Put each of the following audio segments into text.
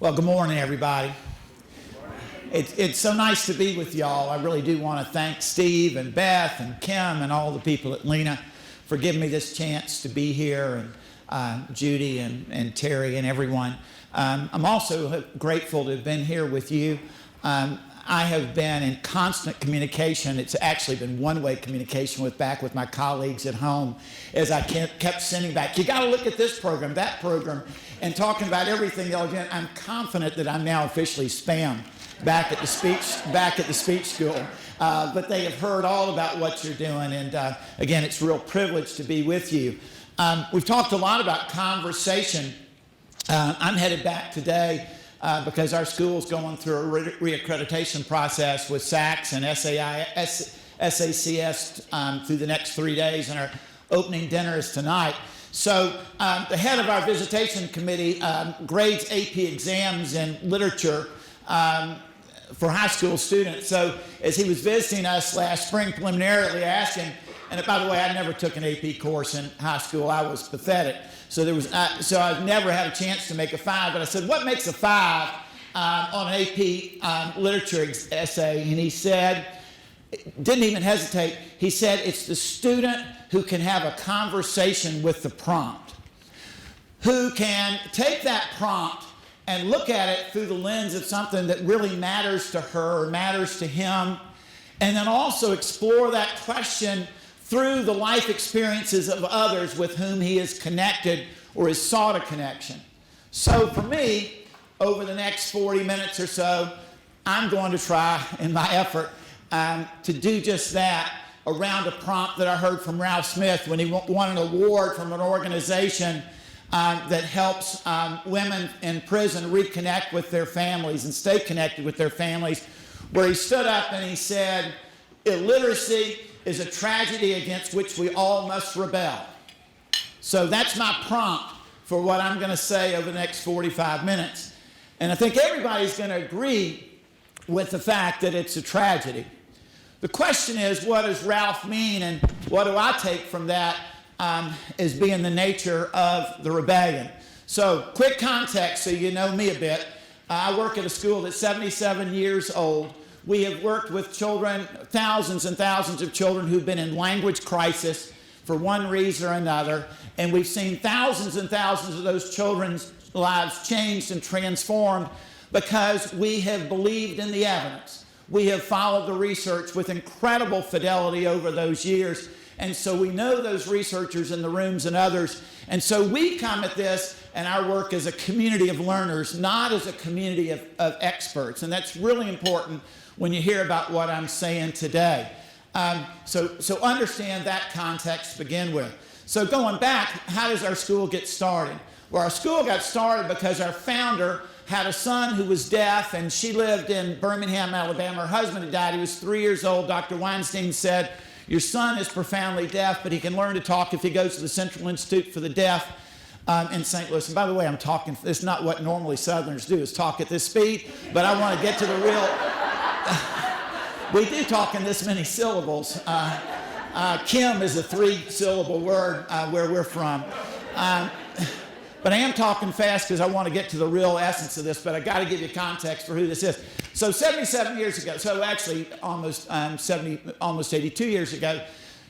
Well, good morning, everybody. It's so nice to be with y'all. I really do want to thank Steve and Beth and Kim and all the people at LENA for giving me this chance to be here, and Judy and Terry and everyone. I'm also grateful to have been here with you. I have been in constant communication. It's actually been one-way communication with my colleagues at home as I kept sending back, you got to look at this program, that program, and talking about everything they'll do. I'm confident that I'm now officially spam back at the speech school. But they have heard all about what you're doing, and again, it's a real privilege to be with you. We've talked a lot about conversation. I'm headed back today because our school's going through a reaccreditation process with SACS and SACS through the next 3 days, and our opening dinner is tonight. So the head of our visitation committee grades AP exams in literature for high school students. So as he was visiting us last spring, preliminarily I asked him, and by the way, I never took an AP course in high school. I was pathetic. So I've never had a chance to make a 5. But I said, what makes a 5 on an AP literature essay? And he said, didn't even hesitate. He said, it's the student who can have a conversation with the prompt, who can take that prompt and look at it through the lens of something that really matters to her or matters to him, and then also explore that question through the life experiences of others with whom he is connected or has sought a connection. So for me, over the next 40 minutes or so, I'm going to try in my effort to do just that around a prompt that I heard from Ralph Smith when he won an award from an organization that helps women in prison reconnect with their families and stay connected with their families, where he stood up and he said, illiteracy is a tragedy against which we all must rebel. So that's my prompt for what I'm going to say over the next 45 minutes. And I think everybody's going to agree with the fact that it's a tragedy. The question is, what does Ralph mean, and what do I take from that as being the nature of the rebellion? So quick context so you know me a bit. I work at a school that's 77 years old. We have worked with children, thousands and thousands of children who've been in language crisis for one reason or another, and we've seen thousands and thousands of those children's lives changed and transformed because we have believed in the evidence. We have followed the research with incredible fidelity over those years, and so we know those researchers in the rooms and others, and so we come at this and our work as a community of learners, not as a community of experts, and that's really important when you hear about what I'm saying today. So understand that context to begin with. So going back, how does our school get started? Well, our school got started because our founder had a son who was deaf, and she lived in Birmingham, Alabama. Her husband had died. He was 3 years old. Dr. Weinstein said, your son is profoundly deaf, but he can learn to talk if he goes to the Central Institute for the Deaf in St. Louis. And by the way, I'm talking, it's not what normally Southerners do, is talk at this speed, but I want to get to the real... We do talk in this many syllables. Kim is a 3-syllable word where we're from. But I am talking fast because I want to get to the real essence of this, but I got to give you context for who this is. So 77 years ago, so actually almost 82 years ago,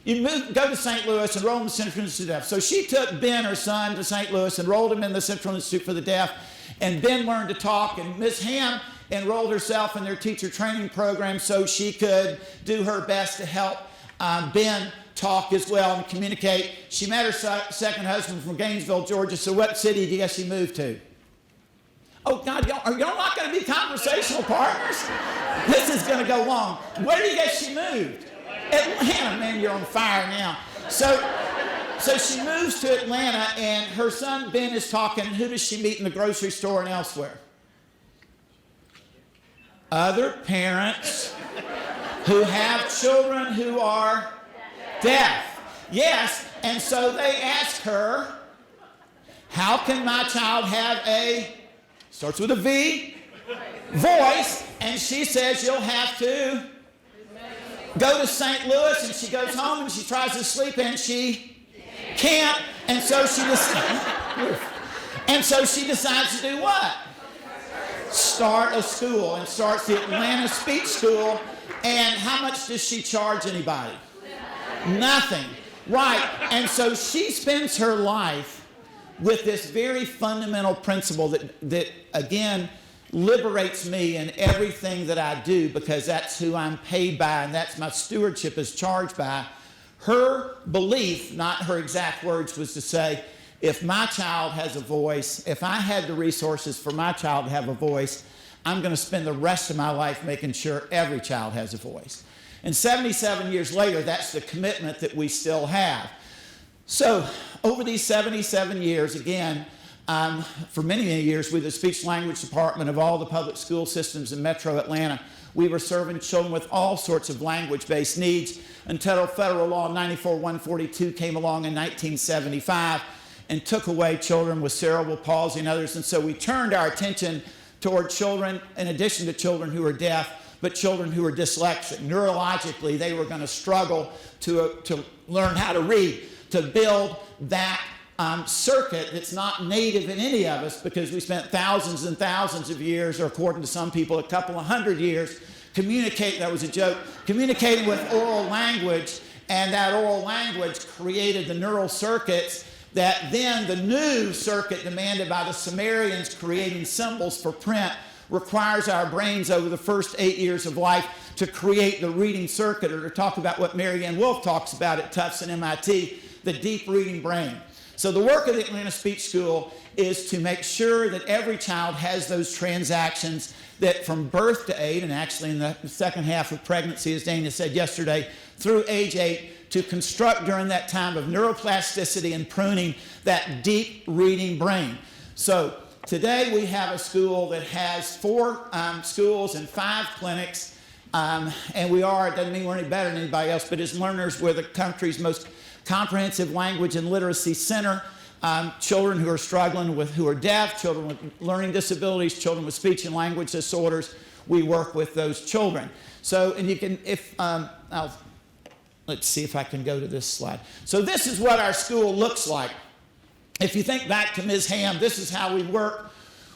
you go to St. Louis, enroll in the Central Institute for the Deaf. So she took Ben, her son, to St. Louis, enrolled him in the Central Institute for the Deaf, and Ben learned to talk, and Ms. Ham enrolled herself in their teacher training program so she could do her best to help Ben talk as well and communicate. She met her second husband from Gainesville, Georgia. So what city do you guess she moved to? Oh, God, y'all not going to be conversational partners? This is going to go long. Where do you guess she moved? Atlanta. Man, you're on fire now. So she moves to Atlanta, and her son Ben is talking. Who does she meet in the grocery store and elsewhere? Other parents who have children who are deaf. Yes, and so they ask her, how can my child have starts with a V, voice, and she says you'll have to go to St. Louis, and she goes home and she tries to sleep and she can't, and so she decides to do what? start a school and starts the Atlanta Speech School. And how much does she charge anybody? Nothing. Right. And so she spends her life with this very fundamental principle that again, liberates me in everything that I do, because that's who I'm paid by and that's my stewardship is charged by. Her belief, not her exact words, was to say, if my child has a voice, if I had the resources for my child to have a voice, I'm going to spend the rest of my life making sure every child has a voice. And 77 years later, that's the commitment that we still have. So over these 77 years, again, for many, many years, with the speech language department of all the public school systems in Metro Atlanta, we were serving children with all sorts of language-based needs until federal law 94-142 came along in 1975 and took away children with cerebral palsy and others. And so we turned our attention toward children, in addition to children who are deaf, but children who are dyslexic. Neurologically, they were going to struggle to learn how to read, to build that circuit that's not native in any of us, because we spent thousands and thousands of years, or according to some people, a couple of hundred years, communicating with oral language, and that oral language created the neural circuits that then the new circuit demanded by the Sumerians, creating symbols for print, requires our brains over the first 8 years of life to create the reading circuit, or to talk about what Marianne Wolf talks about at Tufts and MIT, the deep reading brain. So the work of the Atlanta Speech School is to make sure that every child has those transactions, that from birth to 8, and actually in the second half of pregnancy, as Dana said yesterday, through age 8, to construct during that time of neuroplasticity and pruning that deep reading brain. So today we have a school that has 4 schools and 5 clinics, and we are, it doesn't mean we're any better than anybody else, but as learners, we're the country's most comprehensive language and literacy center. Children who are struggling with, who are deaf, children with learning disabilities, children with speech and language disorders, we work with those children. So, and you can, let's see if I can go to this slide. So this is what our school looks like. If you think back to Ms. Ham, this is how we work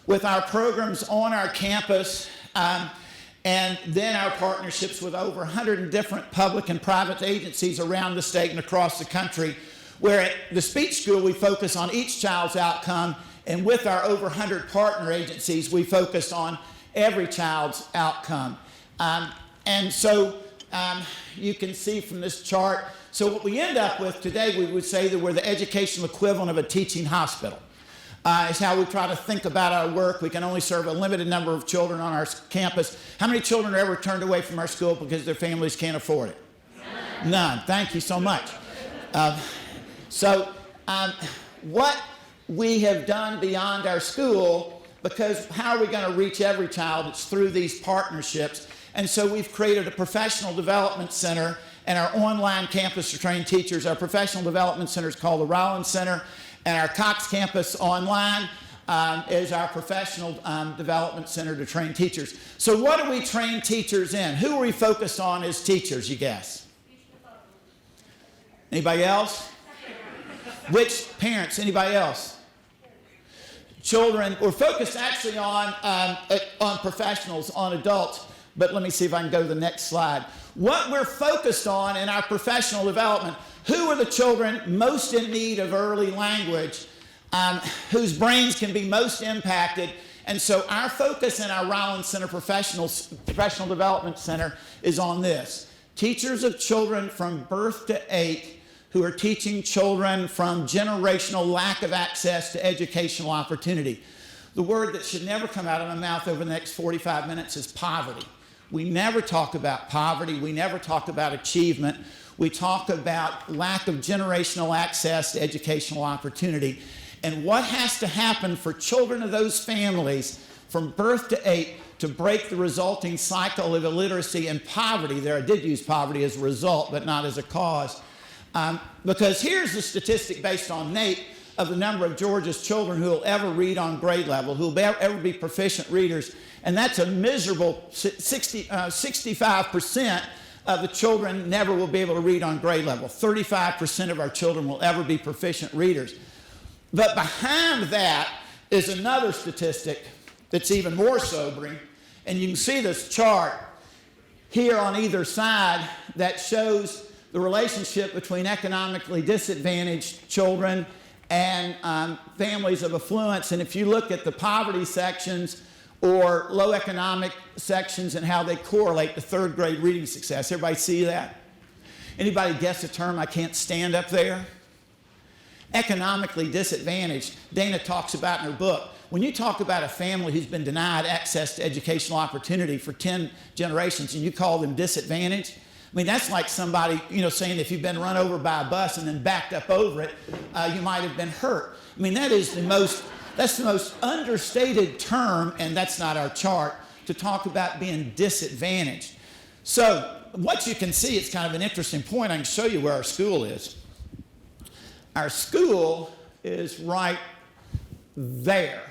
with our programs on our campus, and then our partnerships with over 100 different public and private agencies around the state and across the country, where at the speech school we focus on each child's outcome, and with our over 100 partner agencies we focus on every child's outcome. And so you can see from this chart, so what we end up with today, we would say that we're the educational equivalent of a teaching hospital. Is how we try to think about our work. We can only serve a limited number of children on our campus. How many children are ever turned away from our school because their families can't afford it? None. Thank you so much. What we have done beyond our school, because how are we going to reach every child? It's through these partnerships. And so we've created a professional development center and our online campus to train teachers. Our professional development center is called the Rollins Center, and our Cox campus online is our professional development center to train teachers. So what do we train teachers in? Who are we focused on as teachers, you guess? Anybody else? Which parents? Anybody else? Children. We're focused actually on professionals, on adults. But let me see if I can go to the next slide. What we're focused on in our professional development, who are the children most in need of early language, whose brains can be most impacted? And so our focus in our Rollins Center Professional Development Center is on this. Teachers of children from birth to 8 who are teaching children from generational lack of access to educational opportunity. The word that should never come out of my mouth over the next 45 minutes is poverty. We never talk about poverty. We never talk about achievement. We talk about lack of generational access to educational opportunity. And what has to happen for children of those families from birth to 8 to break the resulting cycle of illiteracy and poverty? There, I did use poverty as a result, but not as a cause. Because here's the statistic based on NAEP of the number of Georgia's children who will ever read on grade level, who will ever be proficient readers. And that's a miserable 65% of the children never will be able to read on grade level. 35% of our children will ever be proficient readers. But behind that is another statistic. that's even more sobering. And you can see this chart here on either side that shows the relationship between economically disadvantaged children and families of affluence. And if you look at the poverty sections or low economic sections and how they correlate to third grade reading success. Everybody see that? Anybody guess a term I can't stand up there? Economically disadvantaged. Dana talks about in her book, when you talk about a family who's been denied access to educational opportunity for 10 generations and you call them disadvantaged, I mean, that's like somebody, saying if you've been run over by a bus and then backed up over it, you might have been hurt. I mean, that's the most understated term, and that's not our chart, to talk about being disadvantaged. So what you can see, it's kind of an interesting point. I can show you where our school is. Our school is right there,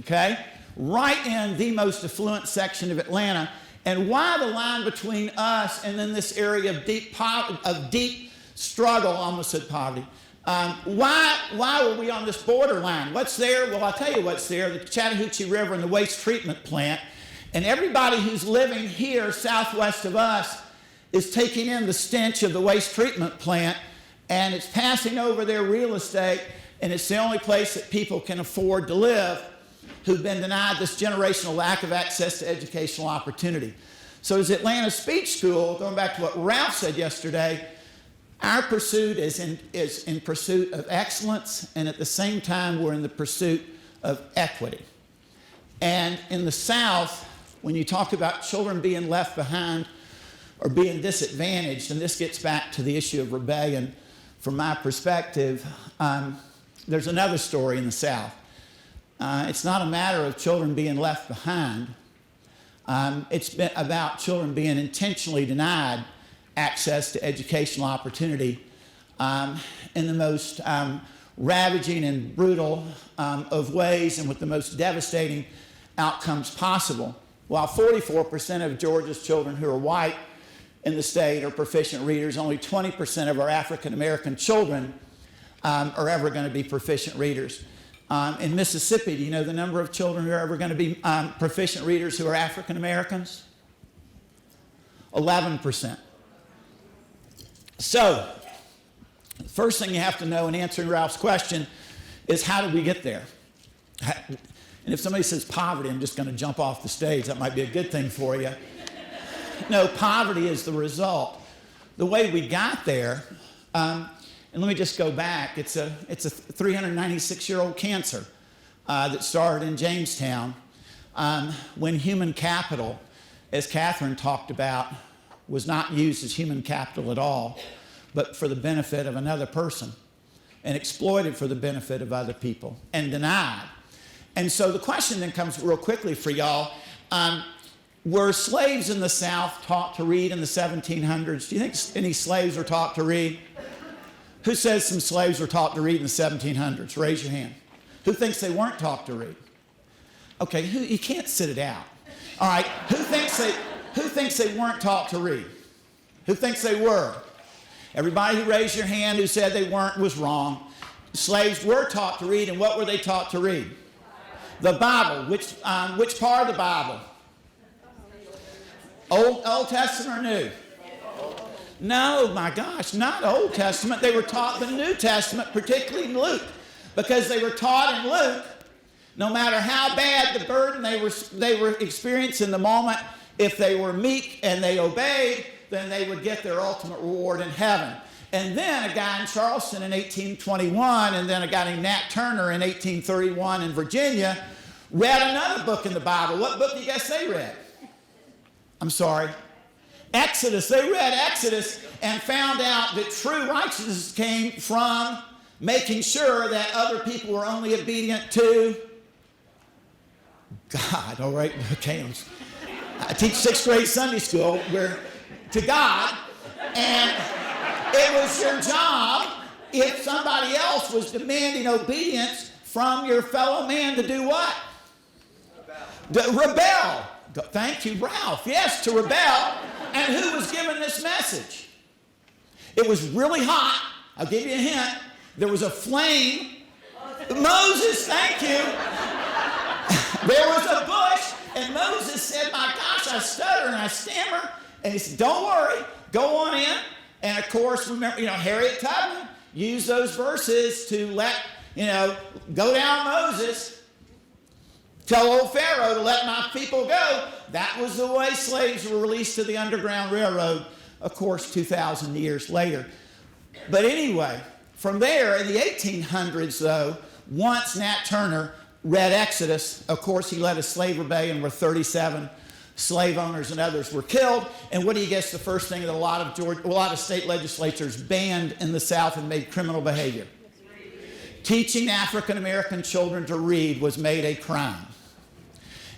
okay? Right in the most affluent section of Atlanta. And why the line between us and then this area of deep struggle, almost said poverty? Why were we on this borderline? What's there? Well, I'll tell you what's there. The Chattahoochee River and the waste treatment plant. And everybody who's living here southwest of us is taking in the stench of the waste treatment plant, and it's passing over their real estate, and it's the only place that people can afford to live who've been denied this generational lack of access to educational opportunity. So as Atlanta Speech School, going back to what Ralph said yesterday, our pursuit is in pursuit of excellence, and at the same time we're in the pursuit of equity. And in the South, when you talk about children being left behind or being disadvantaged, and this gets back to the issue of rebellion from my perspective, there's another story in the South. It's not a matter of children being left behind. It's been about children being intentionally denied access to educational opportunity in the most ravaging and brutal of ways and with the most devastating outcomes possible. While 44% of Georgia's children who are white in the state are proficient readers, only 20% of our African American children are ever going to be proficient readers. In Mississippi, do you know the number of children who are ever going to be proficient readers who are African Americans? 11%. So, the first thing you have to know in answering Ralph's question is, how did we get there? And if somebody says poverty, I'm just going to jump off the stage. That might be a good thing for you. No, poverty is the result. The way we got there, and let me just go back. It's a 396-year-old cancer that started in Jamestown when human capital, as Catherine talked about, was not used as human capital at all, but for the benefit of another person and exploited for the benefit of other people and denied. And so the question then comes real quickly for y'all. Were slaves in the South taught to read in the 1700s? Do you think any slaves were taught to read? Who says some slaves were taught to read in the 1700s? Raise your hand. Who thinks they weren't taught to read? Okay, you can't sit it out. All right, who thinks they weren't taught to read? Who thinks they were? Everybody who raised your hand who said they weren't was wrong. Slaves were taught to read, and what were they taught to read? The Bible. Which part of the Bible? Old Testament or New? No, my gosh, not Old Testament. They were taught the New Testament, particularly in Luke, because they were taught in Luke, no matter how bad the burden they were experiencing in the moment, if they were meek and they obeyed, then they would get their ultimate reward in heaven. And then a guy in Charleston in 1821, and then a guy named Nat Turner in 1831 in Virginia, read another book in the Bible. What book do you guess they read? I'm sorry. Exodus. They read Exodus and found out that true righteousness came from making sure that other people were only obedient to God. All right, okay. I teach 6th grade Sunday school where to God, and it was your job, if somebody else was demanding obedience from your fellow man, to do what? Rebel. Thank you, Ralph. Yes, to rebel. And who was given this message? It was really hot. I'll give you a hint. There was a flame. Moses, thank you. There was a bush, and Moses said, my gosh, I stutter and I stammer. And he said, don't worry, go on in. And of course, remember, Harriet Tubman used those verses to let, go down Moses. Tell old Pharaoh to let my people go. That was the way slaves were released to the Underground Railroad, of course, 2,000 years later. But anyway, from there, in the 1800s, though, once Nat Turner read Exodus, of course, he led a slave rebellion where 37 slave owners and others were killed. And what do you guess the first thing that a lot of state legislatures banned in the South and made criminal behavior? Teaching African-American children to read was made a crime.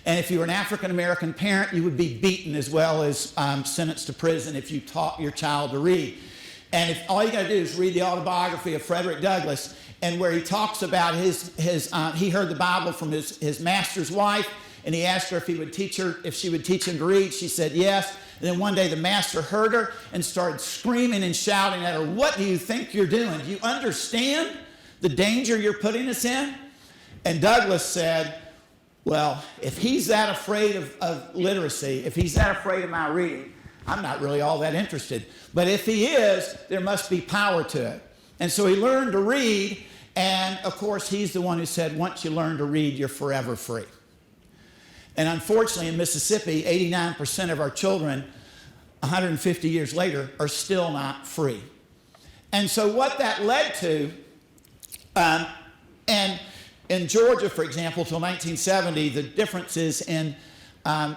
And if you were an African-American parent, you would be beaten as well as sentenced to prison if you taught your child to read. And if all you got to do is read the autobiography of Frederick Douglass, and where he talks about he heard the Bible from his master's wife, and he asked her if she would teach him to read. She said yes. And then one day the master heard her and started screaming and shouting at her, what do you think you're doing? Do you understand the danger you're putting us in? And Douglass said, well, if he's that afraid of literacy, if he's that afraid of my reading, I'm not really all that interested. But if he is, there must be power to it. And so he learned to read, and of course he's the one who said, once you learn to read, you're forever free. And unfortunately in Mississippi, 89% of our children, 150 years later, are still not free. And so what that led to, and in Georgia, for example, till 1970, the differences in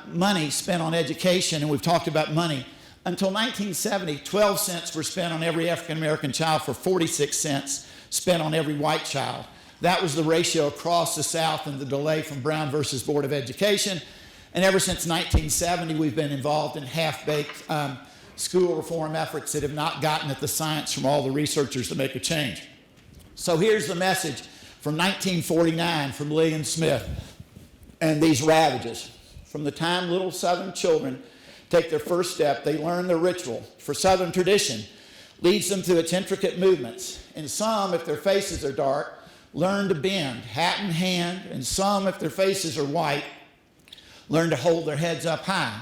money spent on education, and we've talked about money, until 1970, 12 cents were spent on every African-American child for 46 cents spent on every white child. That was the ratio across the South in the delay from Brown versus Board of Education. And ever since 1970, we've been involved in half-baked school reform efforts that have not gotten at the science from all the researchers to make a change. So here's the message from 1949 from Lillian Smith and these ravages. From the time little Southern children take their first step, they learn the ritual. For Southern tradition leads them through its intricate movements. And some, if their faces are dark, learn to bend, hat in hand, and some, if their faces are white, learn to hold their heads up high.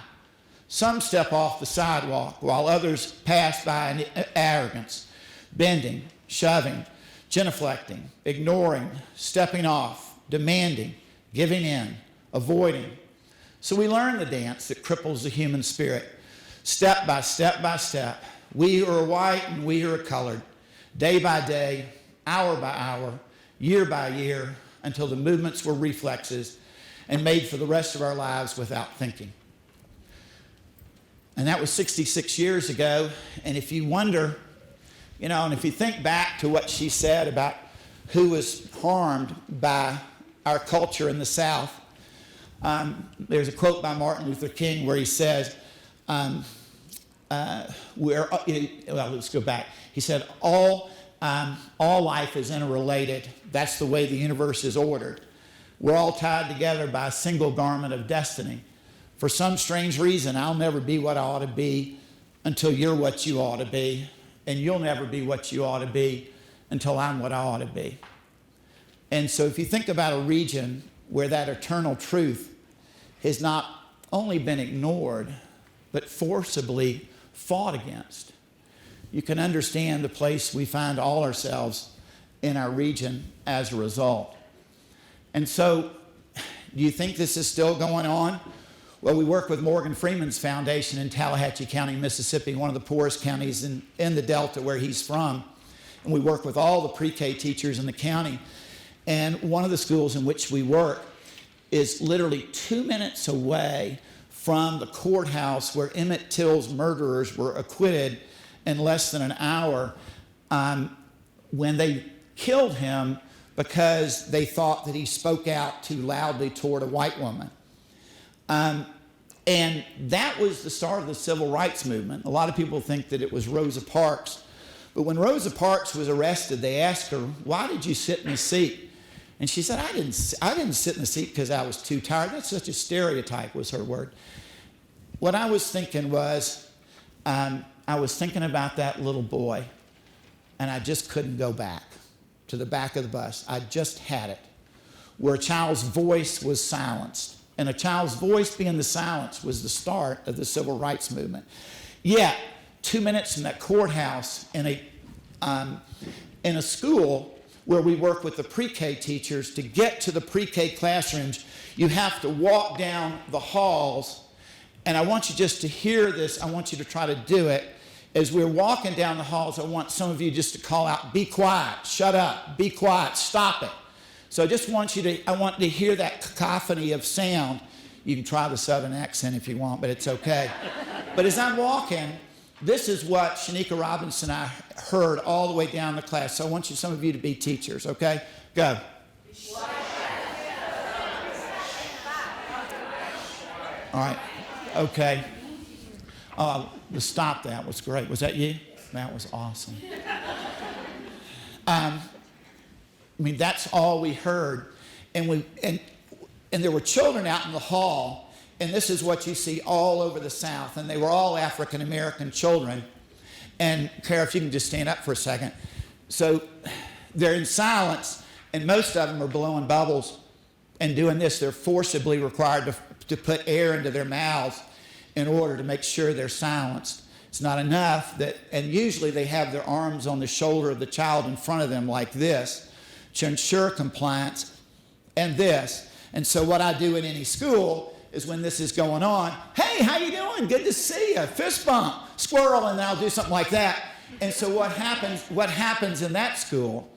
Some step off the sidewalk, while others pass by in arrogance, bending, shoving, genuflecting, ignoring, stepping off, demanding, giving in, avoiding. So we learn the dance that cripples the human spirit, step by step by step. We who are white and we who are colored, day by day, hour by hour, year by year, until the movements were reflexes and made for the rest of our lives without thinking. And that was 66 years ago. And if you wonder, and if you think back to what she said about who was harmed by our culture in the South, there's a quote by Martin Luther King where he says, let's go back. He said, all life is interrelated. That's the way the universe is ordered. We're all tied together by a single garment of destiny. For some strange reason, I'll never be what I ought to be until you're what you ought to be. And you'll never be what you ought to be until I'm what I ought to be. And so if you think about a region where that eternal truth has not only been ignored, but forcibly fought against, you can understand the place we find all ourselves in our region as a result. And so, do you think this is still going on? Well, we work with Morgan Freeman's foundation in Tallahatchie County, Mississippi, one of the poorest counties in the Delta where he's from. And we work with all the pre-K teachers in the county. And one of the schools in which we work is literally 2 minutes away from the courthouse where Emmett Till's murderers were acquitted in less than an hour when they killed him because they thought that he spoke out too loudly toward a white woman. And that was the start of the civil rights movement. A lot of people think that it was Rosa Parks. But when Rosa Parks was arrested, they asked her, why did you sit in the seat? And she said, I didn't sit in the seat because I was too tired. That's such a stereotype, was her word. What I was thinking was, I was thinking about that little boy, and I just couldn't go back to the back of the bus. I just had it. where a child's voice was silenced. And a child's voice being the silence was the start of the civil rights movement. Yet, 2 minutes from that courthouse in a school where we work with the pre-K teachers, to get to the pre-K classrooms, you have to walk down the halls. And I want you just to hear this. I want you to try to do it. As we're walking down the halls, I want some of you just to call out, be quiet, shut up, be quiet, stop it. So I just want I want to hear that cacophony of sound. You can try the Southern accent if you want, but it's okay. But as I'm walking, this is what Shanika Robinson and I heard all the way down the class. So I want some of you to be teachers, okay? Go. All right, okay. Stop, that was great. Was that you? That was awesome. That's all we heard. And there were children out in the hall, and this is what you see all over the South, and they were all African American children. And Kara, if you can just stand up for a second. So they're in silence, and most of them are blowing bubbles and doing this. They're forcibly required to put air into their mouths in order to make sure they're silenced. It's not enough and usually they have their arms on the shoulder of the child in front of them like this to ensure compliance, and this. And so what I do in any school is when this is going on, hey, how you doing? Good to see you. Fist bump, squirrel, and then I'll do something like that. And so what happens in that school,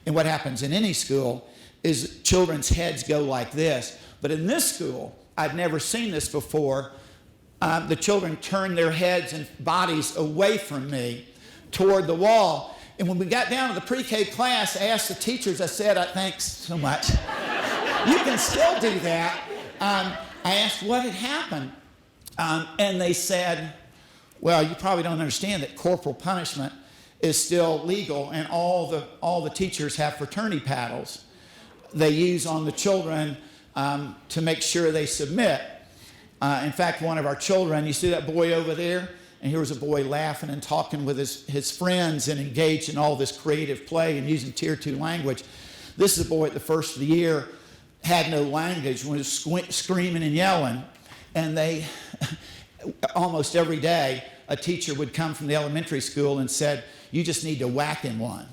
and what happens in any school, is children's heads go like this. But in this school, I'd never seen this before. The children turned their heads and bodies away from me toward the wall. And when we got down to the pre-K class, I asked the teachers, I said, thanks so much. You can still do that. I asked what had happened. And they said, well, you probably don't understand that corporal punishment is still legal, and all the teachers have fraternity paddles they use on the children to make sure they submit. In fact, one of our children, you see that boy over there? And here was a boy laughing and talking with his friends and engaged in all this creative play and using Tier 2 language. This is a boy at the first of the year, had no language, was screaming and yelling. And they, almost every day, a teacher would come from the elementary school and said, you just need to whack him one.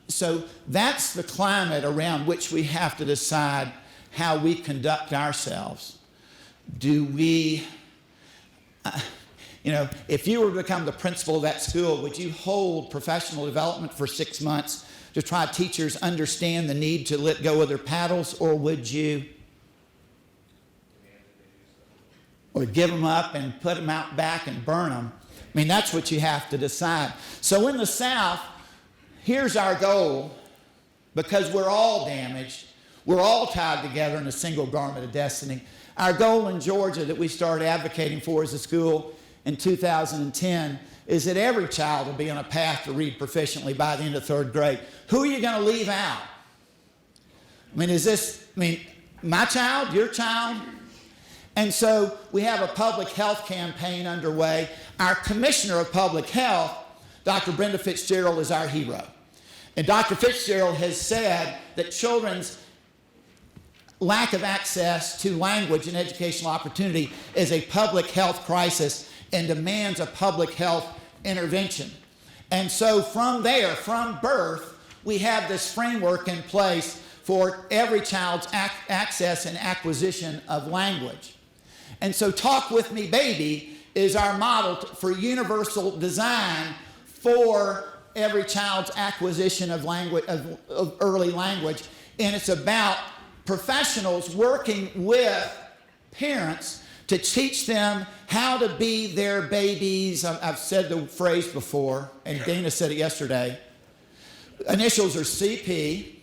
So that's the climate around which we have to decide how we conduct ourselves. Do we, if you were to become the principal of that school, would you hold professional development for 6 months to try teachers understand the need to let go of their paddles, or would you give them up and put them out back and burn them? That's what you have to decide. So in the South, here's our goal, because we're all damaged. We're all tied together in a single garment of destiny. Our goal in Georgia that we started advocating for as a school in 2010 is that every child will be on a path to read proficiently by the end of 3rd grade. Who are you going to leave out? My child, your child? And so we have a public health campaign underway. Our Commissioner of Public Health, Dr. Brenda Fitzgerald, is our hero. And Dr. Fitzgerald has said that children's lack of access to language and educational opportunity is a public health crisis and demands a public health intervention. And so from there, from birth, we have this framework in place for every child's access and acquisition of language. And so Talk With Me Baby is our model for universal design for every child's acquisition of language, of early language. And it's about professionals working with parents to teach them how to be their babies. I've said the phrase before, and Dana said it yesterday. Initials are CP,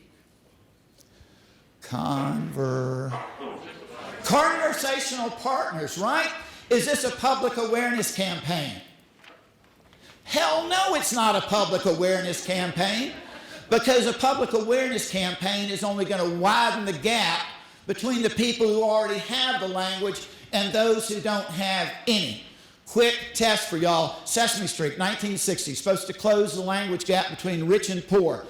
conversational partners, right? Is this a public awareness campaign? Hell no, it's not a public awareness campaign, because a public awareness campaign is only going to widen the gap between the people who already have the language and those who don't have any. Quick test for y'all. Sesame Street, 1960, supposed to close the language gap between rich and poor.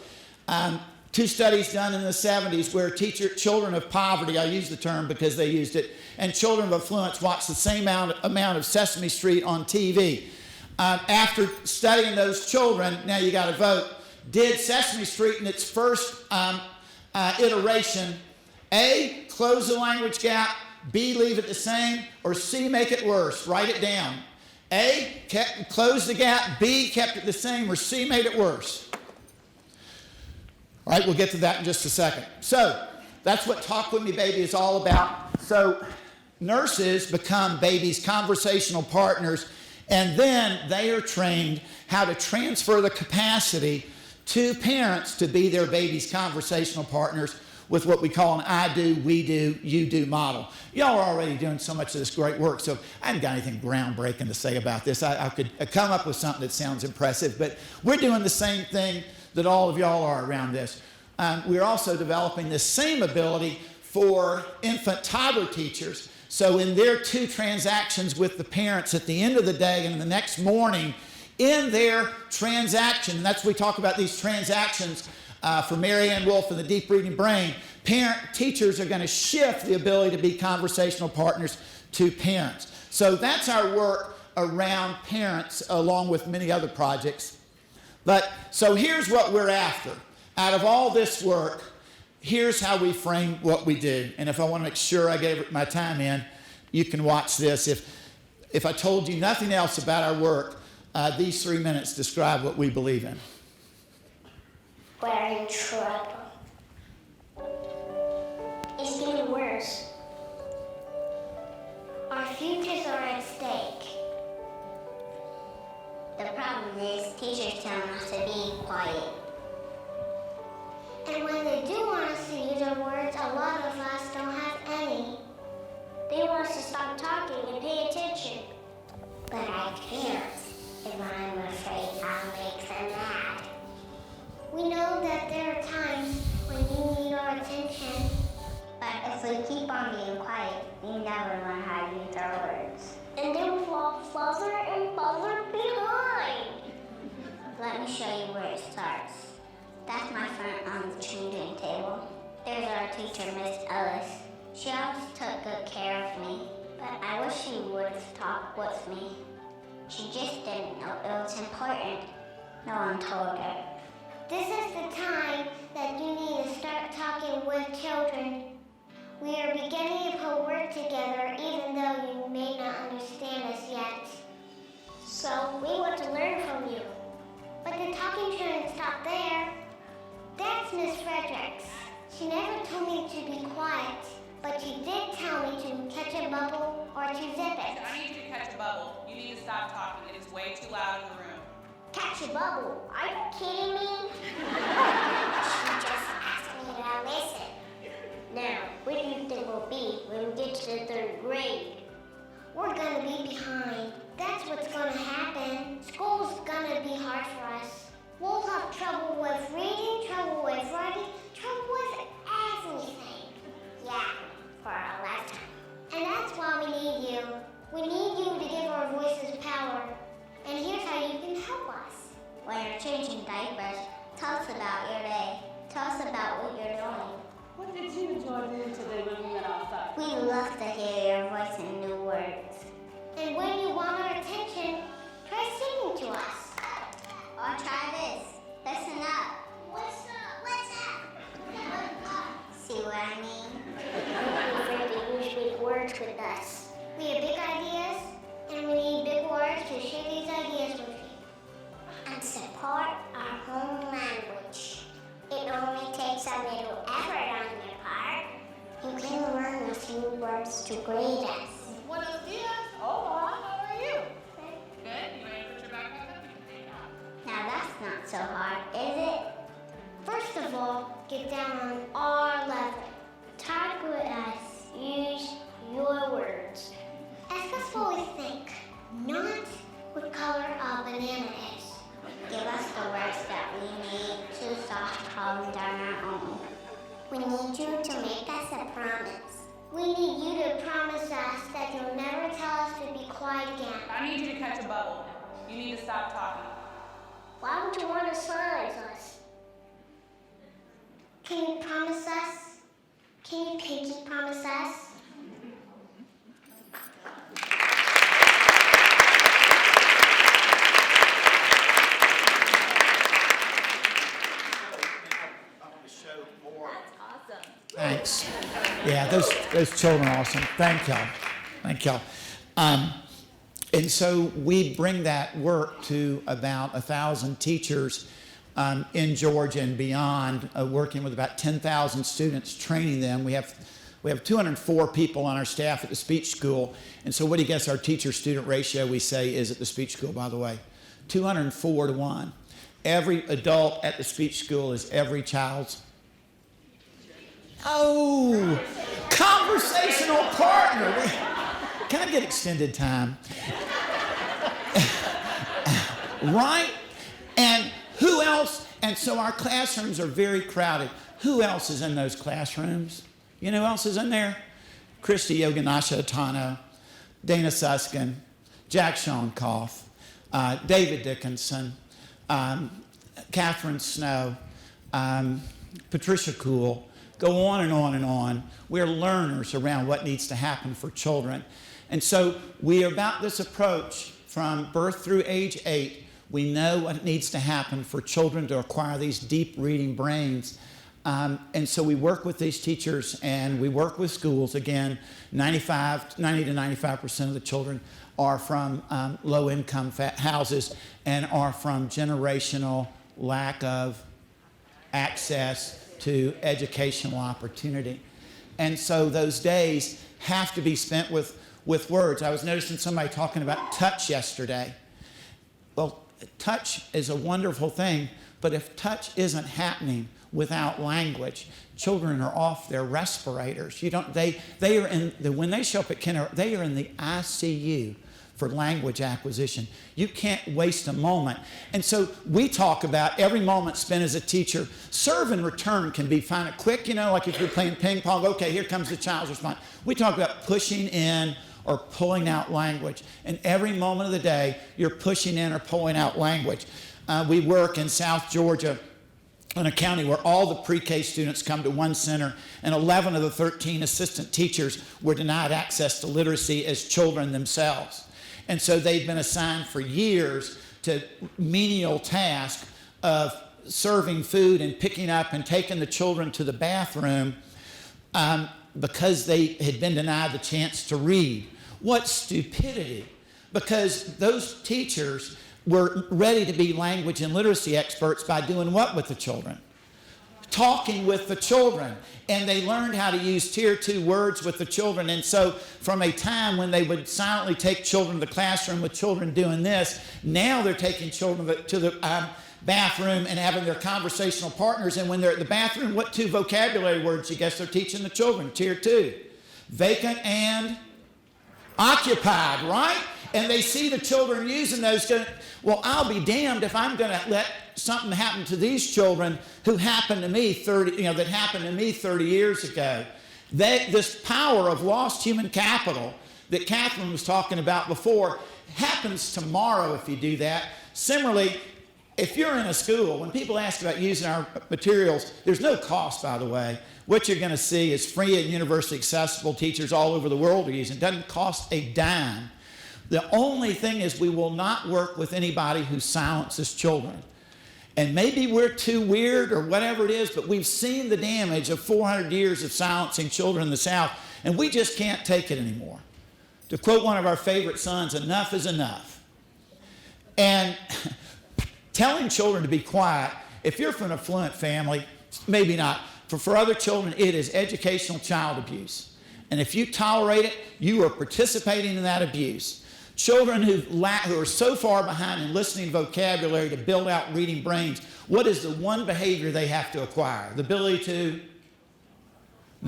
Two studies done in the 70s where children of poverty, I use the term because they used it, and children of affluence watched the same amount of Sesame Street on TV. After studying those children, now you got to vote, did Sesame Street in its first iteration, A, close the language gap, B, leave it the same, or C, make it worse? Write it down. A, closed the gap, B, kept it the same, or C, made it worse? All right, we'll get to that in just a second. So that's what Talk With Me Baby is all about. So nurses become babies' conversational partners, and then they are trained how to transfer the capacity to parents to be their baby's conversational partners with what we call an I do, we do, you do model. Y'all are already doing so much of this great work, so I haven't got anything groundbreaking to say about this. I could come up with something that sounds impressive, but we're doing the same thing that all of y'all are around this. We're also developing this same ability for infant toddler teachers. So in their two transactions with the parents at the end of the day and the next morning, in their transaction, and that's what we talk about these transactions for Mary Ann Wolfe and the Deep Reading Brain, teachers are going to shift the ability to be conversational partners to parents. So that's our work around parents, along with many other projects. But so here's what we're after. Out of all this work, here's how we frame what we do. And if I want to make sure I get my time in, you can watch this. If I told you nothing else about our work, these 3 minutes describe what we believe in. We're in trouble. It's getting worse. Our futures are at stake. The problem is teachers tell us to be quiet. And when they do want us to use our words, a lot of us don't have any. They want us to stop talking and pay attention. But I can't if I'm afraid I'll make them mad. We know that there are times when you need our attention. But if we keep on being quiet, we never learn how to use our words. And then we'll fall further and further behind. Let me show you where it starts. That's my friend on the changing table. There's our teacher, Miss Ellis. She always took good care of me, but I wish she would talk with me. She just didn't know it was important. No one told her. This is the time that you need to start talking with children. We are beginning to put work together, even though you may not understand us yet. So we want to learn from you. But the talking shouldn't stop there. That's Miss Fredericks. She never told me to be quiet, but she did tell me to catch a bubble or to zip it. I need you to catch a bubble. You need to stop talking. It is way too loud in the room. Catch a bubble? Are you kidding me? She just asked me to listen. Now, where do you think we'll be when we get to the 3rd grade? We're gonna be behind. That's what's gonna happen. School's gonna be hard for us. We'll have trouble with reading, trouble with writing, trouble with everything. Yeah, for our lifetime. And that's why we need you. We need you to give our voices power. And here's how you can help us. When you're changing diapers, tell us about your day. Tell us about what you're doing. What did you enjoy doing today when we went outside? We love to hear your voice and new words. And when you want our attention, try singing to us. Or try this. Listen up. What's up? What's up? See what I mean? We're afraid to use big words with us. We have big ideas, and we need big words to share these ideas with you. And support our home language. It only takes a little effort on your part. You can learn a few words to grade us. Buenos dias. Hola, how are you? Good. You ready to put your backpack up? Now that's not so hard, is it? First of all, get down on our level. Talk with us. Use your words. Ask us what we think, not what color a banana is. Give us the words that we need to solve problems on our own. We need you to make us a promise. We need you to promise us that you'll never tell us to be quiet again. I need you to catch a bubble. You need to stop talking. Why would you want to silence us? Can you promise us? Can you pinky promise us? Thanks. Yeah, those children are awesome. Thank y'all. Thank y'all. And so we bring that work to about 1,000 teachers in Georgia and beyond, working with about 10,000 students, training them. We have 204 people on our staff at the speech school. And so what do you guess our teacher-student ratio we say is at the speech school, by the way? 204 to 1. Every adult at the speech school is every child's conversational partner. Can I get extended time? Right? And who else? And so our classrooms are very crowded. Who else is in those classrooms? You know who else is in there? Christy Yoganasha Atano, Dana Suskin, Jack Shonkoff, David Dickinson, Catherine Snow, Patricia Kuhl. Go on and on and on. We're learners around what needs to happen for children. And so we are about this approach from birth through age 8. We know what needs to happen for children to acquire these deep reading brains. And so we work with these teachers and we work with schools. Again, 90 to 95% of the children are from low-income houses and are from generational lack of access to educational opportunity. And so those days have to be spent with words. I was noticing somebody talking about touch yesterday. Well, touch is a wonderful thing, but if touch isn't happening without language, children are off their respirators. They are when they show up at kindergarten, they are in the ICU for language acquisition. You can't waste a moment. And so we talk about every moment spent as a teacher. Serve and return can be kind of quick, like if you're playing ping pong, okay, here comes the child's response. We talk about pushing in or pulling out language. And every moment of the day, you're pushing in or pulling out language. We work in South Georgia in a county where all the pre-K students come to one center, and 11 of the 13 assistant teachers were denied access to literacy as children themselves. And so they've been assigned for years to menial task of serving food and picking up and taking the children to the bathroom because they had been denied the chance to read. What stupidity! Because those teachers were ready to be language and literacy experts by doing what with the children? Talking with the children. And they learned how to use tier 2 words with the children. And so from a time when they would silently take children to the classroom with children doing this, now they're taking children to the bathroom and having their conversational partners. And when they're at the bathroom, what 2 vocabulary words you guess they're teaching the children? Tier 2. Vacant and occupied, right? And they see the children using those. Well, I'll be damned if I'm going to let something happen to these children who happened to me 30 years ago. This power of lost human capital that Catherine was talking about before happens tomorrow if you do that. Similarly, if you're in a school, when people ask about using our materials, there's no cost, by the way. What you're going to see is free and universally accessible. Teachers all over the world are using it. It doesn't cost a dime. The only thing is we will not work with anybody who silences children. And maybe we're too weird or whatever it is, but we've seen the damage of 400 years of silencing children in the South, and we just can't take it anymore. To quote one of our favorite sons, enough is enough. And telling children to be quiet, if you're from an affluent family, maybe not. For other children, it is educational child abuse. And if you tolerate it, you are participating in that abuse. Children who are so far behind in listening vocabulary to build out reading brains, what is the one behavior they have to acquire? The ability to,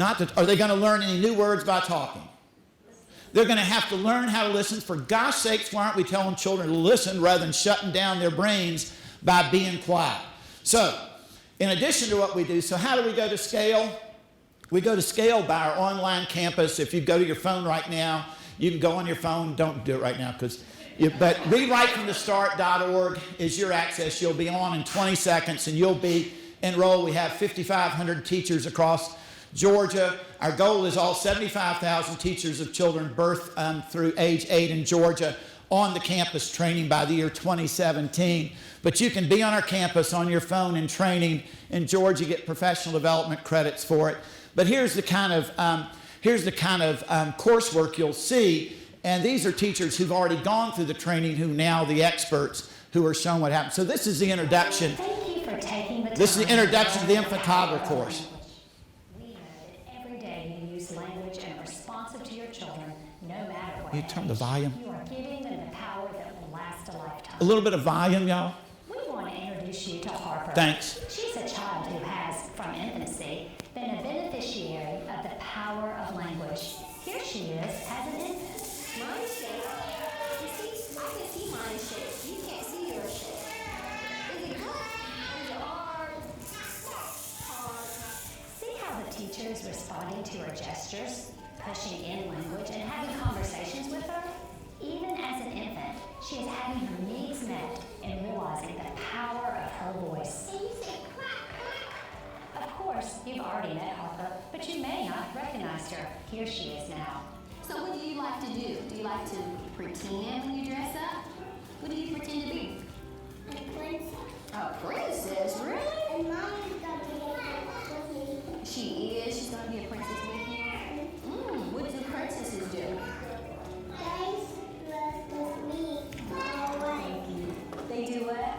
are they going to learn any new words by talking? They're going to have to learn how to listen. For gosh sakes, why aren't we telling children to listen rather than shutting down their brains by being quiet? So, in addition to what we do, so how do we go to scale? We go to scale by our online campus. If you go to your phone right now, you can go on your phone. Don't do it right now, but rewritefromthestart.org is your access. You'll be on in 20 seconds, and you'll be enroll. We have 5,500 teachers across Georgia. Our goal is all 75,000 teachers of children birth through age 8 in Georgia on the campus training by the year 2017. But you can be on our campus on your phone in training in Georgia, get professional development credits for it. But here's the kind of coursework you'll see. And these are teachers who've already gone through the training, who now the experts who are shown what happens. So this is the introduction. Thank you for taking the time. This is the introduction to the infant toddler course. We know that every day you use language and are responsive to your children, no matter what. You turn the volume. You are giving them the power that will last a lifetime. A little bit of volume, y'all. We want to introduce you to Harper. Thanks. She's a child who has, from infancy, been a beneficiary of the power of language. Here she is as an infant. Mine shape. You see, I can see mine shape. You can't see your shape. Is it good? Is it hard? Hard. See how the teacher is responding to her gestures, pushing in language, and having conversations with her? Even as an infant, she is having her needs met and realizing the power of her voice. And you say quack, quack. Of course, you've already met Harper, but you may not have recognized her. Here she is now. So what do you like to do? Do you like to pretend when you dress up? What do you pretend to be? A princess. A princess, really? And mommy's gonna be a princess with me. She is. She's gonna be a princess with you. What do princesses do? Guys, dress with me. Far away. They do what?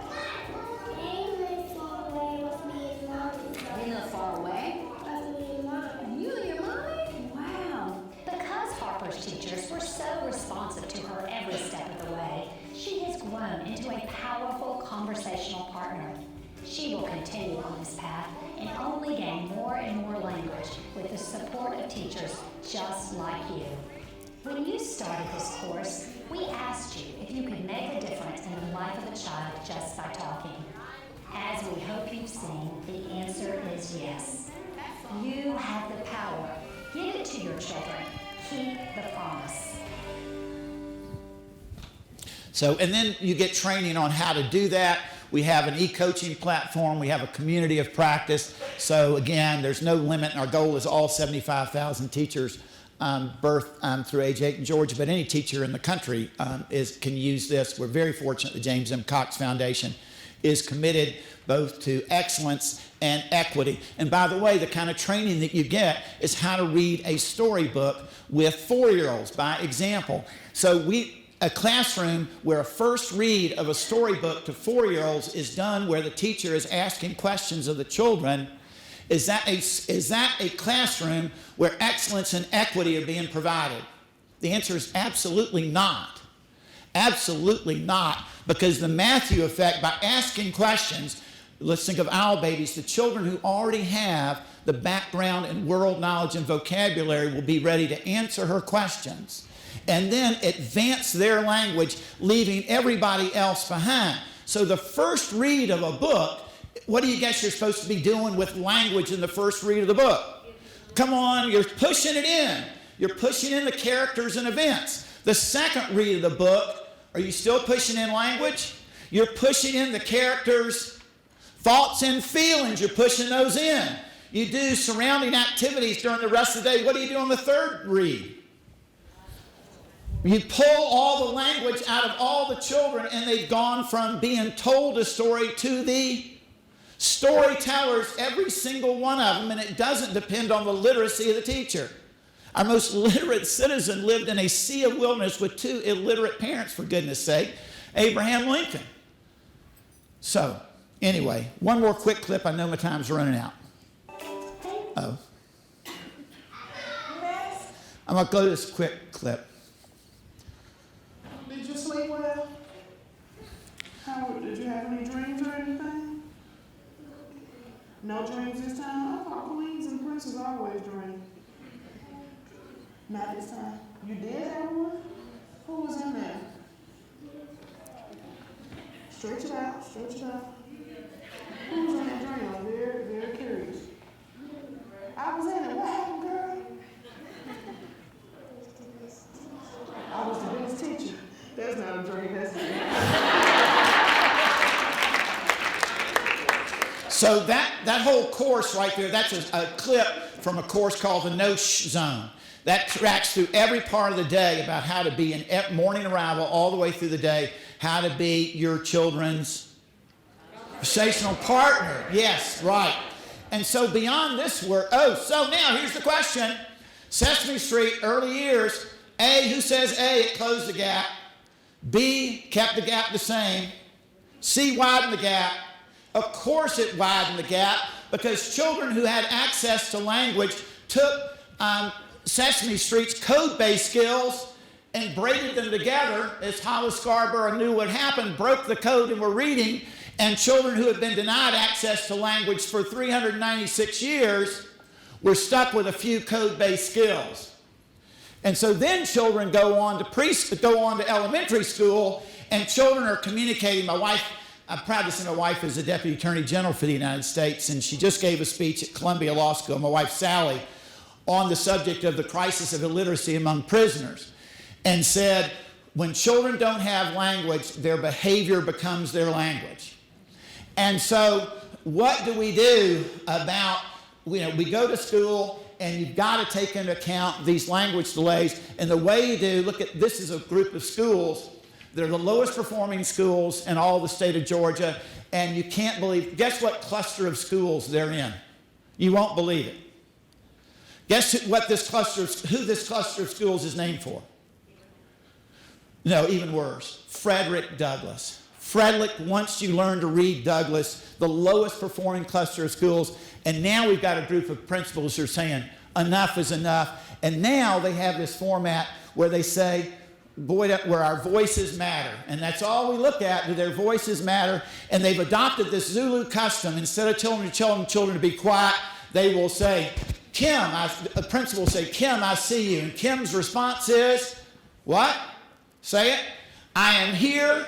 They live far away with me and mommy. They live far away. With me and mommy. You and your mommy? Wow. Because Harper's teachers were so responsive to her every step of the way, she has grown into a powerful conversational partner. She will continue on this path and only gain more and more language with the support of teachers just like you. When you started this course, we asked you if you could make a difference in the life of a child just by talking. As we hope you've seen, the answer is yes. You have the power. Give it to your children. Keep the promise. So, and then you get training on how to do that. We have an e-coaching platform. We have a community of practice. So again, there's no limit. Our goal is all 75,000 teachers birth through age 8 in Georgia, but any teacher in the country can use this. We're very fortunate the James M. Cox Foundation is committed both to excellence and equity. And by the way, the kind of training that you get is how to read a storybook with 4-year-olds by example. So a classroom where a first read of a storybook to 4-year-olds is done, where the teacher is asking questions of the children. Is that a classroom where excellence and equity are being provided? The answer is absolutely not. Absolutely not, because the Matthew effect, by asking questions, let's think of owl babies, the children who already have the background and world knowledge and vocabulary will be ready to answer her questions and then advance their language, leaving everybody else behind. So the first read of a book, what do you guess you're supposed to be doing with language in the first read of the book? Come on, you're pushing it in. You're pushing in the characters and events. The second read of the book, are you still pushing in language? You're pushing in the characters' thoughts and feelings. You're pushing those in. You do surrounding activities during the rest of the day. What do you do on the third read? You pull all the language out of all the children, and they've gone from being told a story to the storytellers, every single one of them, and it doesn't depend on the literacy of the teacher. Our most literate citizen lived in a sea of wilderness with 2 illiterate parents, for goodness sake, Abraham Lincoln. So, anyway, one more quick clip. I know my time's running out. Oh. I'm going to go to this quick clip. Did you sleep well? Did you have any dreams or anything? No dreams this time? I thought queens and princes always dream. Not this time. You did have one? Who was in there? Stretch it out, stretch it out. Who was in that dream? I'm very, very curious. I was in it. What happened, girl? I was the biggest teacher. That's not a dream, that's it. So that whole course right there, that's a clip from a course called the No-Sh Zone. That tracks through every part of the day about how to be an morning arrival all the way through the day, how to be your children's conversational partner. Yes, right. And so beyond this work, so now here's the question. Sesame Street, early years, A, who says A, it closed the gap. B, kept the gap the same. C, widened the gap. Of course it widened the gap because children who had access to language took Sesame Street's code-based skills and braided them together, as Hollis Scarborough knew what happened, broke the code and were reading, and children who had been denied access to language for 396 years were stuck with a few code-based skills. And so then children go on to elementary school, and children are communicating. My wife, I'm proud to say my wife is the Deputy Attorney General for the United States, and she just gave a speech at Columbia Law School, my wife Sally, on the subject of the crisis of illiteracy among prisoners, and said, when children don't have language, their behavior becomes their language. And so what do we do about, we go to school, and you've got to take into account these language delays. And the way you do, this is a group of schools. They're the lowest performing schools in all the state of Georgia. And you can't believe, guess what cluster of schools they're in? You won't believe it. Guess who this cluster of schools is named for? No, even worse. Frederick Douglass. Frederick, once you learn to read Douglass, the lowest performing cluster of schools, and now we've got a group of principals who are saying enough is enough, and now they have this format where they say, boy, where our voices matter, and that's all we look at, do their voices matter, and they've adopted this Zulu custom. Instead of telling children to be quiet, they will say, Kim, a principal will say, Kim, I see you, and Kim's response is, what? Say it. I am here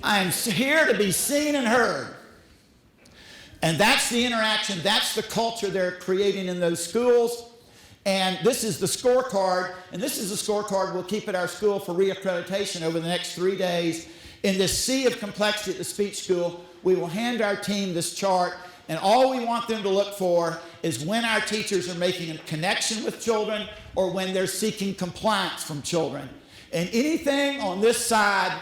to be seen and heard. And that's the interaction, that's the culture they're creating in those schools. And this is the scorecard, and this is the scorecard we'll keep at our school for reaccreditation over the next 3 days. In this sea of complexity at the speech school, we will hand our team this chart, and all we want them to look for is when our teachers are making a connection with children or when they're seeking compliance from children. And anything on this side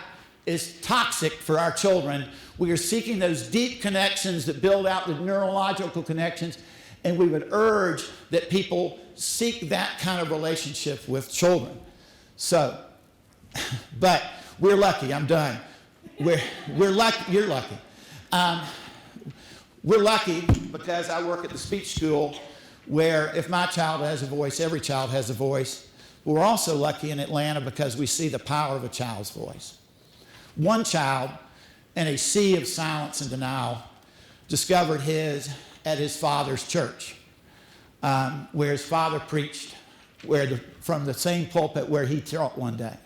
is toxic for our children. We are seeking those deep connections that build out the neurological connections, and we would urge that people seek that kind of relationship with children. So, but we're lucky. I'm done. We're lucky. You're lucky. We're lucky because I work at the speech school where if my child has a voice, every child has a voice. We're also lucky in Atlanta because we see the power of a child's voice. One child, in a sea of silence and denial, discovered at his father's church, where his father preached, from the same pulpit where he taught one day,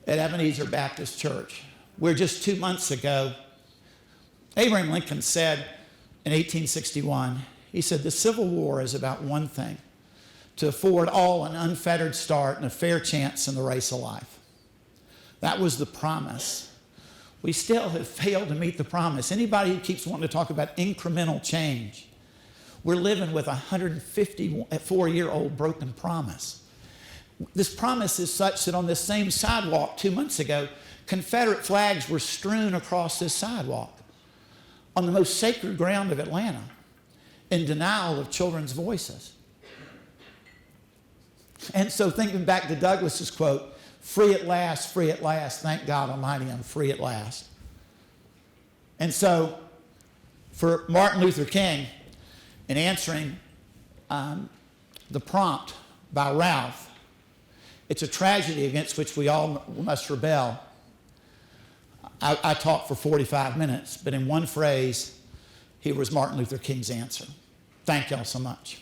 at Ebenezer Baptist Church, where just 2 months ago, Abraham Lincoln said in 1861, he said, the Civil War is about one thing, to afford all an unfettered start and a fair chance in the race of life. That was the promise. We still have failed to meet the promise. Anybody who keeps wanting to talk about incremental change, we're living with a 154-year-old broken promise. This promise is such that on this same sidewalk 2 months ago, Confederate flags were strewn across this sidewalk on the most sacred ground of Atlanta in denial of children's voices. And so thinking back to Douglass's quote, free at last, thank God Almighty, I'm free at last. And so for Martin Luther King, in answering the prompt by Ralph, it's a tragedy against which we all must rebel. I talked for 45 minutes, but in one phrase, here was Martin Luther King's answer. Thank y'all so much.